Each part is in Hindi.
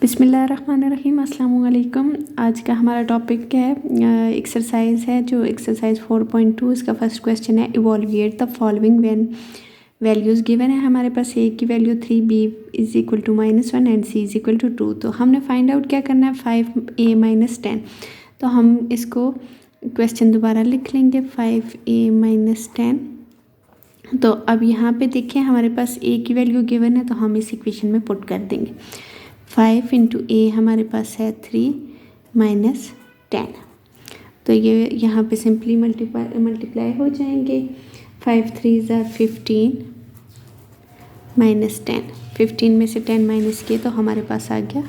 बिस्मिल्लाहिर्रहमानिर्रहीम अस्सलाम वालेकुम। आज का हमारा टॉपिक है एक्सरसाइज है जो एक्सरसाइज 4.2 इसका फर्स्ट क्वेश्चन है evaluate the following when values given है हमारे पास ए की value 3 B is equal to -1 and C is equal to 2। तो हमने फाइंड आउट क्या करना है 5a - 10। तो हम इसको क्वेश्चन दोबारा लिख लेंगे 5a - 10। तो अब यहाँ पे देखिए हमारे पास ए की वैल्यू गिवन है तो हम इस इक्वेशन में पुट कर देंगे 5 इंटू ए हमारे पास है 3 माइनस 10। तो ये यहाँ पे सिंपली मल्टीप्लाई हो जाएंगे 5 3 ज़ा 15 माइनस 10। 15 में से 10 माइनस किए तो हमारे पास आ गया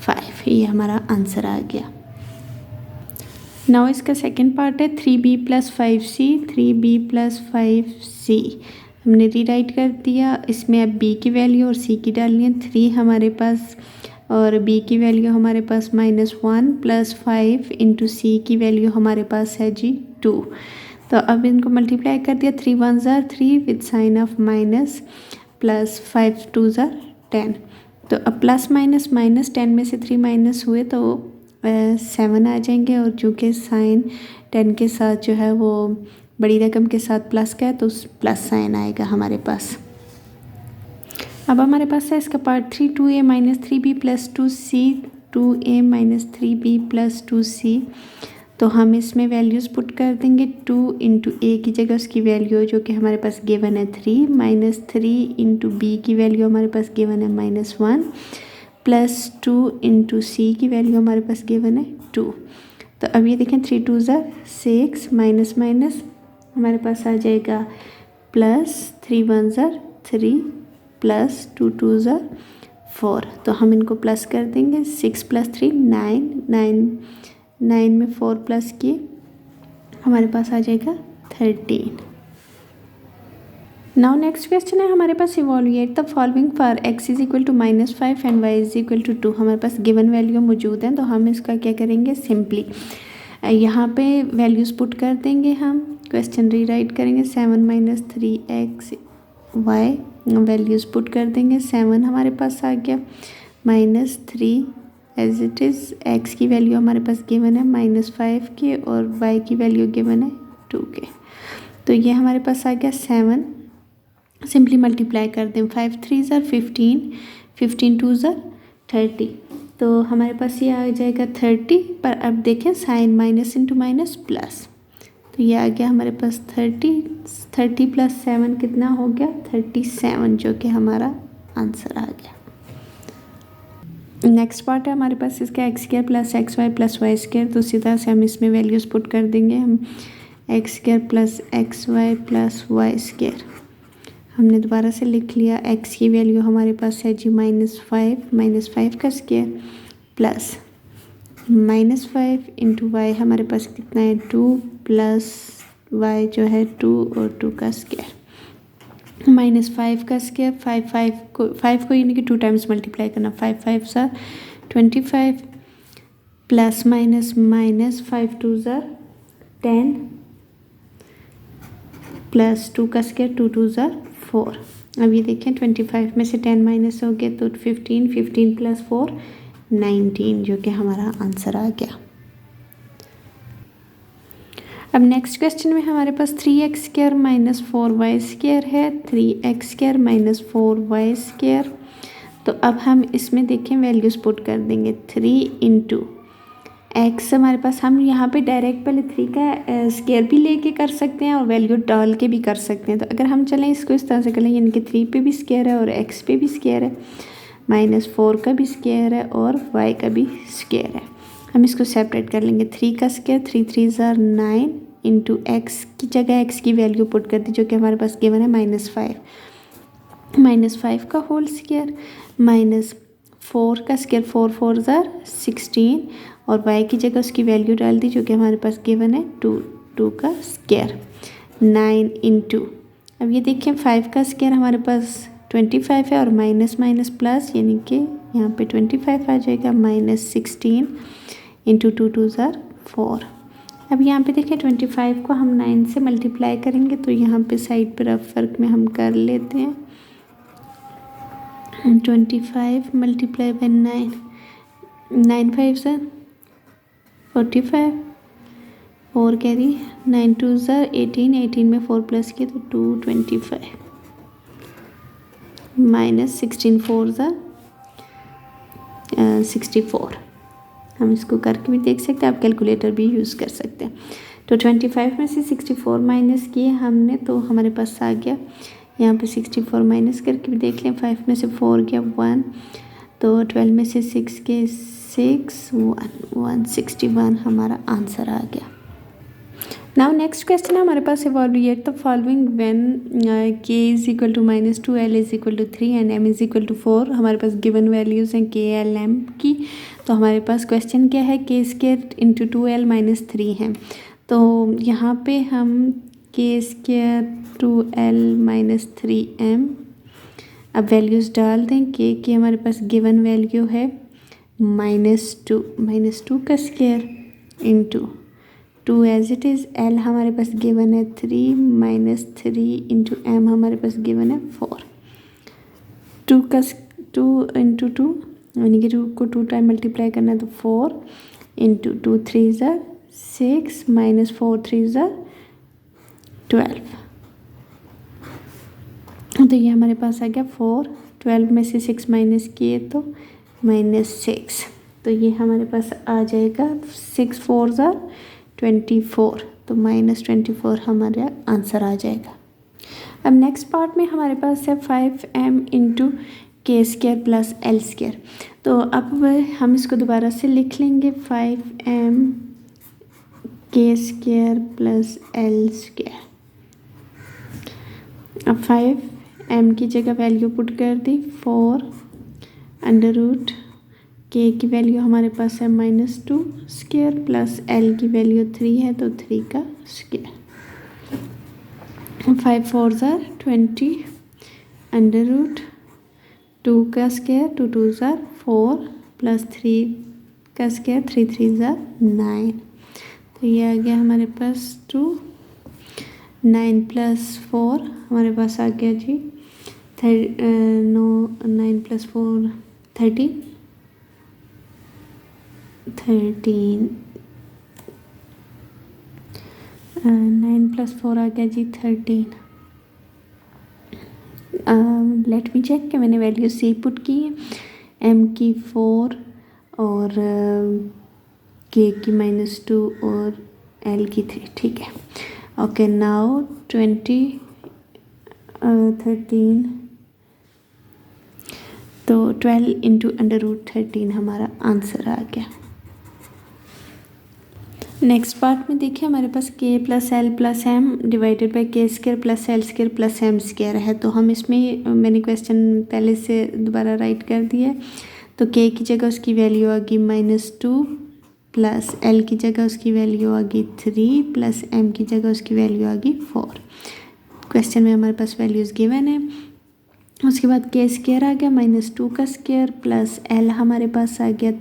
5। ये हमारा आंसर आ गया। नाउ इसका सेकंड पार्ट है 3b + 5c 3b + 5c। हमने रीराइट कर दिया। इसमें अब b की वैल्यू और c की डालनी है। 3 हमारे पास और b की वैल्यू हमारे पास -1 + 5 इंटू c की वैल्यू हमारे पास है जी 2। तो अब इनको मल्टीप्लाई कर दिया 3 1 ज़ा 3 with sign of minus plus 5 2 ज़ा 10। तो अब प्लस माइनस माइनस 10 में से 3 माइनस हुए तो 7 आ जाएंगे और चूँकि साइन 10 के साथ जो है वो बड़ी रकम के साथ प्लस का है तो प्लस साइन आएगा हमारे पास। अब हमारे पास है इसका part 3 2a - 3b + 2c 2a - 3b + 2c। तो हम इसमें वैल्यूज़ पुट कर देंगे 2 इंटू ए की जगह उसकी वैल्यू जो कि हमारे पास गिवन है 3 -3 इंटू बी की वैल्यू हमारे पास गिवन है -1 + 2 इंटू सी की वैल्यू हमारे पास गिवन है 2। तो अब ये देखें 3 2 ज़ा 6 माइनस माइनस हमारे पास आ जाएगा +3 1 ज़ा 3 + 2 2 ज़ा 4। तो हम इनको प्लस कर देंगे 6 + 3 9 9 में 4 प्लस किए हमारे पास आ जाएगा 13। नाउ नेक्स्ट क्वेश्चन है हमारे पास evaluate the following for x is equal to -5 and y is equal to 2। हमारे पास गिवन वैल्यू मौजूद है तो हम इसका क्या करेंगे सिंपली यहाँ पे वैल्यूज़ पुट कर देंगे। हम क्वेश्चन रीराइट करेंगे 7 - 3x y वैल्यूज़ पुट कर देंगे। 7 हमारे पास आ गया -3 एज इट इज़ x की वैल्यू हमारे पास गिवन है -5 के और y की वैल्यू गिवन है 2 के। तो ये हमारे पास आ गया 7। सिंपली मल्टीप्लाई कर दें 5 3 ज़ा 15 15 2 ज़ा 30। तो हमारे पास ये आ जाएगा 30। पर अब देखें sign minus into minus plus तो ये आ गया हमारे पास 30 + 7 कितना हो गया 37 जो कि हमारा आंसर आ गया। नेक्स्ट पार्ट है हमारे पास इसका x² + xy + y²। तो सीधा से हम इसमें वैल्यूज़ पुट कर देंगे। हम x² + xy + y²। हमने दोबारा से लिख लिया x की वैल्यू हमारे पास है जी -5 का स्क्वायर प्लस -5 इंटू वाई हमारे पास कितना है 2 + y जो है 2 और 2 का स्क्वायर -5 का स्क्वायर 5 को यानी कि 2 टाइम्स मल्टीप्लाई करना 5 5 ज़ा 25 प्लस माइनस -5 2 ज़ा 10 प्लस 2 का स्क्वायर 2 2 ज़ा 4। अब ये देखें 25 में से 10 माइनस हो गया तो 15 + 4 19 जो कि हमारा आंसर आ गया। अब नेक्स्ट क्वेश्चन में हमारे पास 3x² - 4y² है 3x² - 4y²। तो अब हम इसमें देखें वैल्यूज़ पुट कर देंगे 3 इंटू x हमारे पास हम यहाँ पे डायरेक्ट पहले 3 का स्क्वायर भी लेके कर सकते हैं और वैल्यू डाल के भी कर सकते हैं। तो अगर हम चलें इसको इस तरह से करें यानी कि 3 पे भी स्क्वायर है और x पे भी स्क्वायर है -4 का भी स्क्वायर है और y का भी स्क्वायर है। हम इसको सेपरेट कर लेंगे 3 का स्क्वायर 3 3 ज़ा 9 इंटू x की जगह x की वैल्यू पुट कर दी जो कि हमारे पास गिवन है -5 का होल स्क्वायर -4 का स्क्वायर 4 4 ज़ा 16 और y की जगह उसकी वैल्यू डाल दी जो कि हमारे पास गिवन है 2 का स्क्वायर 9 इंटू अब ये देखिए 5 का स्क्वायर हमारे पास 25 है और माइनस माइनस प्लस यानी कि यहाँ पे 25 आ जाएगा -16 इंटू 2 2 ज़ा 4। अब यहाँ पे देखिए 25 को हम 9 से मल्टीप्लाई करेंगे तो यहाँ पे साइड पर अब फ़र्क में हम कर लेते हैं 25 × 9 9 5 सर 45, 4 कैरी, 9 2 सर 18, 18 में 4 प्लस किए तो 225 माइनस 16 4 सर 64। हम इसको करके भी देख सकते हैं, आप कैलकुलेटर भी यूज़ कर सकते हैं। तो 25 में से 64 माइनस किए हमने तो हमारे पास आ गया, यहाँ पे 64 माइनस करके भी देख लें। 5 में से 4 गया 1, तो 12 में से 6 के 6 161 हमारा आंसर आ गया। नाउ नेक्स्ट क्वेश्चन है हमारे पास, evaluate the following when k is equal to -2, l is equal to 3 and m is equal to 4। हमारे पास गिवन वैल्यूज़ हैं k l m की। तो हमारे पास क्वेश्चन क्या है, k square into 2l minus 3 है। तो यहाँ पे हम k square 2l minus 3m अब वैल्यूज़ डाल दें। k की हमारे पास गिवन वैल्यू है -2 का square into 2 as it is, l हमारे पास गिवन है 3 माइनस 3 इंटू m हमारे पास गिवन है 4। 2 इंटू 2 यानी कि 2 को 2 टाइम मल्टीप्लाई करना है तो 4 इंटू 2 3 ज़ा 6 माइनस 4 3 ज़ा 12। तो ये हमारे पास आ गया 4। 12 में से 6 माइनस किए तो -6, तो ये हमारे पास आ जाएगा 6 4 ज़ा 24, तो -24 हमारा आंसर आ जाएगा। अब नेक्स्ट पार्ट में हमारे पास है 5m इंटू के स्क्वायर प्लस एल स्क्वायर। तो अब हम इसको दोबारा से लिख लेंगे, 5m के स्क्वायर प्लस एल स्क्वायर। अब 5m की जगह वैल्यू पुट कर दी 4 अंडर रूट k की वैल्यू हमारे पास है -2 स्क्वायर प्लस l की वैल्यू 3 है तो 3 का स्क्वायर। 5 4 ज़ा 20 अंडर रूट 2 का स्क्वायर 2 2 ज़ा 4 प्लस 3 का स्क्वायर 3 3 ज़ा 9। तो ये आ गया हमारे पास 2, 9 प्लस 4 हमारे पास आ गया जी 9 प्लस 4 13 9 प्लस 4 आ गया जी 13। लेट मी चेक कि मैंने वैल्यू सी पुट की है, m की 4 और k की -2 और l की 3, ठीक है। ओके नाउ 13 तो 12 इंटू अंडर रूट 13 हमारा आंसर आ गया। नेक्स्ट पार्ट में देखिए हमारे पास k plus L plus M divided by K square plus L square plus M square है। तो हम इसमें मैंने क्वेश्चन पहले से दोबारा राइट कर दिया है। तो k की जगह उसकी वैल्यू आ गई -2 प्लस l की जगह उसकी वैल्यू आ गई 3 प्लस m की जगह उसकी वैल्यू आ गई 4। क्वेश्चन में हमारे पास वैल्यूज़ गिवन है। उसके बाद k स्क्वायर आ गया -2 का स्क्वायर प्लस l हमारे पास आ गया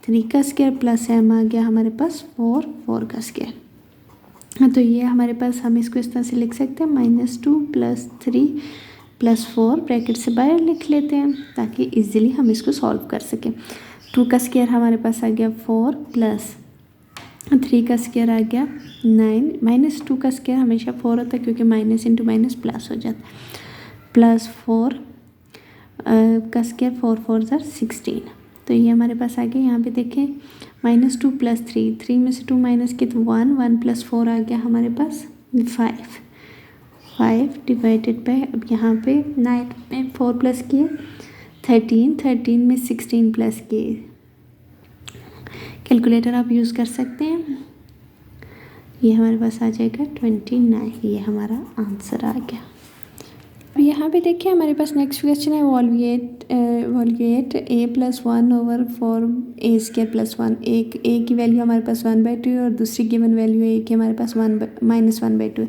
3 का स्क्वायर प्लस m आ गया हमारे पास 4 का स्क्वायर। तो ये हमारे पास, हम इसको इस तरह से लिख सकते हैं -2 प्लस 3 प्लस 4 ब्रैकेट से बाहर लिख लेते हैं ताकि इजीली हम इसको सॉल्व कर सकें। 2 का स्क्वायर हमारे पास आ गया 4 प्लस 3 का स्क्वायर आ गया 9 -2 का स्क्वायर हमेशा 4 होता है क्योंकि माइनस इंटू माइनस प्लस हो जाता है, प्लस 4 का स्क्वायर 4 4 ज़ा 16। तो ये हमारे पास आ गया। यहाँ पे देखें -2 प्लस 3 में से 2 माइनस के तो 1 प्लस 4 आ गया हमारे पास 5 डिवाइडेड बाय, अब यहाँ पे 9 में 4 प्लस किए 13 में 16 प्लस किए। कैलकुलेटर आप यूज़ कर सकते हैं। ये हमारे पास आ जाएगा 29, ये हमारा आंसर आ गया। अब यहाँ पे देखिए हमारे पास नेक्स्ट क्वेश्चन है, evaluate a plus 1 over 4 a square plus 1। a की वैल्यू हमारे पास 1/2 है और दूसरी गिवन वैल्यू a की हमारे पास -1/2 है।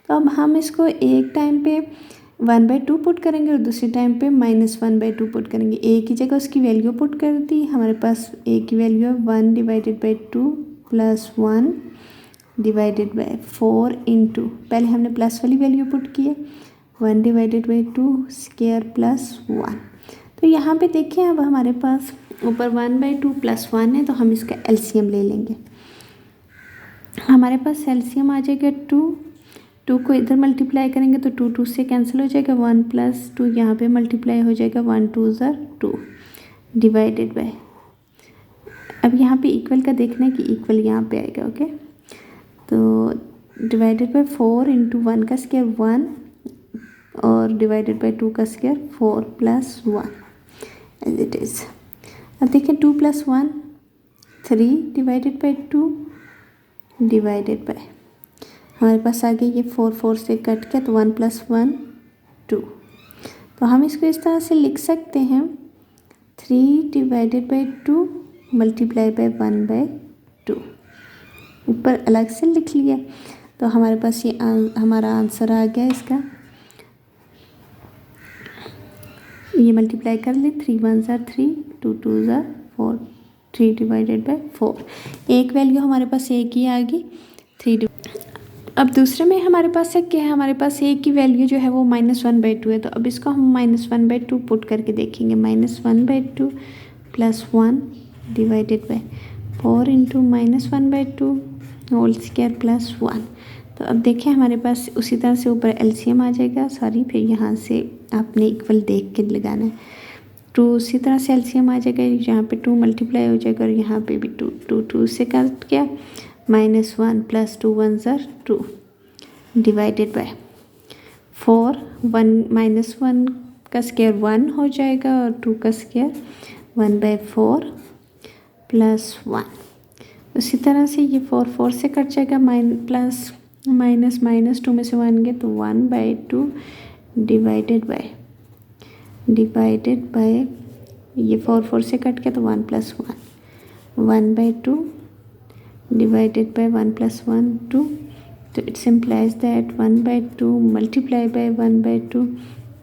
तो अब हम इसको एक टाइम पे 1/2 पुट करेंगे और दूसरी टाइम पे -1/2 पुट करेंगे। a की जगह उसकी वैल्यू पुट कर दी, हमारे पास a की वैल्यू है 1/2 प्लस 1 डिवाइडेड बाई 4 इंटू, पहले हमने प्लस वाली वैल्यू पुट की है 1/2 स्क्वायर प्लस 1। तो यहाँ पे देखिए अब हमारे पास ऊपर 1/2 प्लस 1 है तो हम इसका एलसीएम ले लेंगे। हमारे पास एलसीएम आ जाएगा 2 को इधर मल्टीप्लाई करेंगे तो 2 से कैंसिल हो जाएगा, 1 + 2 यहाँ पे मल्टीप्लाई हो जाएगा, 1 2 ज़र 2 डिवाइडेड बाय, अब यहाँ पे इक्वल का देखना है कि इक्वल यहाँ पे आएगा। ओके, तो डिवाइडेड बाय 4 × 1 का स्क्वायर 1 और डिवाइडेड बाय 2 का स्क्वायर 4 + 1 एज इट इज़। अब देखें 2 + 1 3 डिवाइडेड बाय 2 डिवाइडेड बाय, हमारे पास आ गया ये 4 से कट के, तो 1 + 1 2। तो हम इसको इस तरह से लिख सकते हैं 3 डिवाइडेड बाय 2 मल्टीप्लाई बाय 1/2, ऊपर अलग से लिख लिया। तो हमारे पास ये हमारा आंसर आ गया इसका, ये मल्टीप्लाई कर ले, 3 1 ज़र 3 2 2 ज़र 4, 3 डिवाइडेड बाय 4, एक वैल्यू हमारे पास एक ही आ गई 3। अब दूसरे में हमारे पास क्या है, हमारे पास ए की वैल्यू जो है वो -1/2 है, तो अब इसको हम -1/2 पुट करके देखेंगे, -1/2 + 1 डिवाइडेड बाय 4 × -1/2 होल स्क्वायर + 1। तो अब देखें हमारे पास उसी तरह से ऊपर एलसीएम आ जाएगा, सॉरी फिर यहाँ से आपने इक्वल देख के लगाना है, 2 उसी तरह से एलसीएम आ जाएगा, यहाँ पे 2 मल्टीप्लाई हो जाएगा और यहाँ पे भी 2 से कट गया, -1 + 2 1 ज़र 2 डिवाइडेड बाय 4 1 -1 का स्क्वायर 1 हो जाएगा और 2 का स्क्वायर 1/4 + 1। उसी तरह से ये 4 से कट जाएगा, प्लस माइनस 2 में से 1 गया तो 1/2 डिवाइडेड बाय ये 4 से कट गया तो 1 + 1 1/2 डिवाइडेड बाय 1 + 1 2। तो it's implies that 1/2 multiply by 1/2,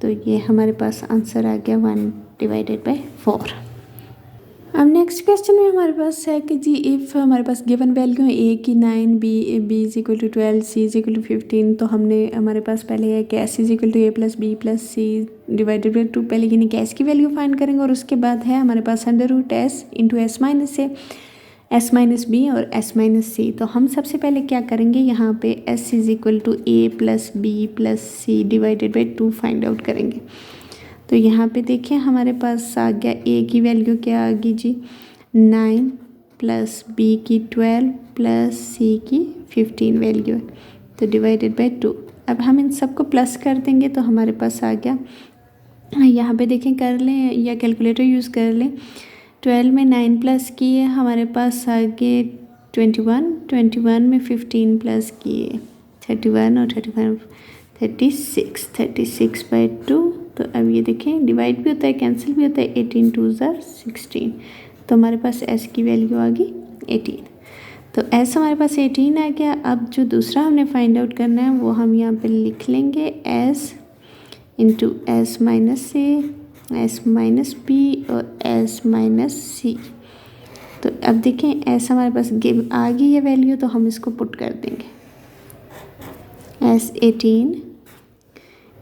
तो ये हमारे पास आंसर आ गया 1/4। अब नेक्स्ट क्वेश्चन में हमारे पास है कि जी इफ़ हमारे पास गिवन वैल्यू है ए की 9 बी = 12 सी = 15, तो हमने हमारे पास पहले है कि S = a + b + c divided by 2, पहले यानी कि एस की वैल्यू फाइंड करेंगे और उसके बाद है हमारे पास √s × s - b और s - c। तो हम सबसे पहले क्या करेंगे, यहाँ पे s = a + b + c divided by 2 find out करेंगे। तो यहाँ पे देखिए हमारे पास आ गया a की वैल्यू क्या आ गई जी 9 + b की 12 + c की 15 वैल्यू है, तो डिवाइडेड बाई 2। अब हम इन सबको प्लस कर देंगे तो हमारे पास आ गया, यहाँ पे देखें कर लें या कैलकुलेटर यूज़ कर लें, 12 में 9 प्लस किए हमारे पास आ गए 21 में 15 प्लस किए 31 और 35 36/2। तो अब ये देखें डिवाइड भी होता है कैंसिल भी होता है, 18 2 ज़र 16, तो हमारे पास s की वैल्यू आ गई 18। तो s हमारे पास 18 आ गया। अब जो दूसरा हमने फाइंड आउट करना है वो हम यहाँ पे लिख लेंगे s × s - a s - b और s - c। तो अब देखें s हमारे पास गिव आ गई है वैल्यू, तो हम इसको पुट कर देंगे, s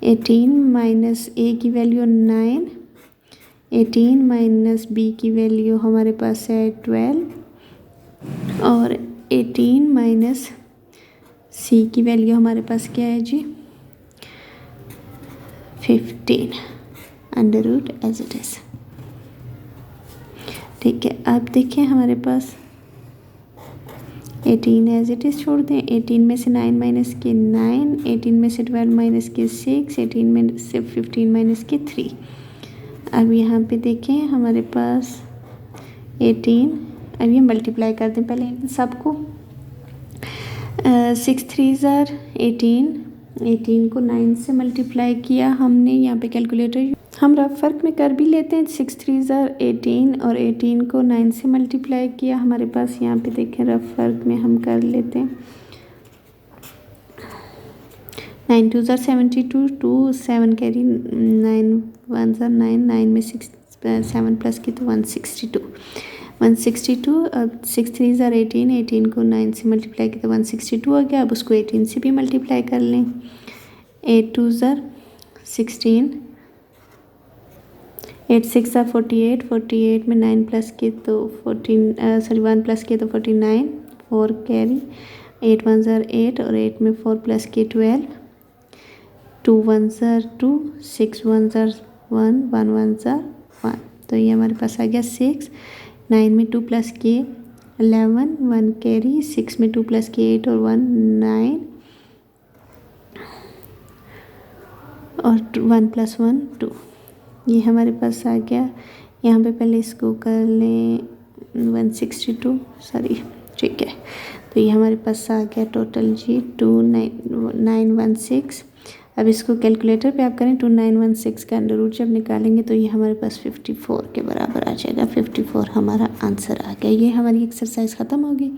18 माइनस a की वैल्यू 9, 18 माइनस b की वैल्यू हमारे पास है 12 और 18 माइनस c की वैल्यू हमारे पास क्या है जी 15 √ एज इट इज़। ठीक है, अब देखिए हमारे पास 18 एज इट इज़ छोड़ दें, 18 में से 9 माइनस के 9, 18 में से 12 माइनस के 6, 18 में से 15 माइनस के 3। अब यहाँ पे देखें हमारे पास 18, अब ये मल्टीप्लाई कर दें पहले इन सबको, 6 3 ज़र 18 को 9 से मल्टीप्लाई किया हमने, यहाँ पे कैलकुलेटर हम रफ फ़र्क में कर भी लेते हैं, 6 3 ज़र 18 और 18 को 9 से मल्टीप्लाई किया हमारे पास, यहाँ पे देखें रफ फ़र्क में हम कर लेते हैं, 9 2 ज़र 72 2 7 कैरी 9 1 ज़र 9 9 में 6 7 प्लस की तो 162 अब 6 3 ज़र 18 को 9 से मल्टीप्लाई किया तो 162 हो गया। अब उसको 18 से भी मल्टीप्लाई कर लें, 8 2 ज़र 16 8 6 are 48, 48 में 9 प्लस किए तो 1 प्लस किए तो 49, 4 कैरी, 8 1 are 8 और 8 में 4 प्लस किए 12, 2 1 are 2, 6 1 are 1, 1 1 are 1, तो ये हमारे पास आ गया 6। 9 में 2 प्लस किए 11, 1 कैरी, 6 में 2 प्लस किए 8 और 1 9 और 1 प्लस 1 2, ये हमारे पास आ गया। यहाँ पे पहले इसको कर लें 162, सॉरी, ठीक है। तो ये हमारे पास आ गया टोटल जी 2916। अब इसको कैलकुलेटर पे आप करें 2916 का अंडर रूट जब निकालेंगे तो ये हमारे पास 54 के बराबर आ जाएगा। 54 हमारा आंसर आ गया। ये हमारी एक्सरसाइज ख़त्म हो गई।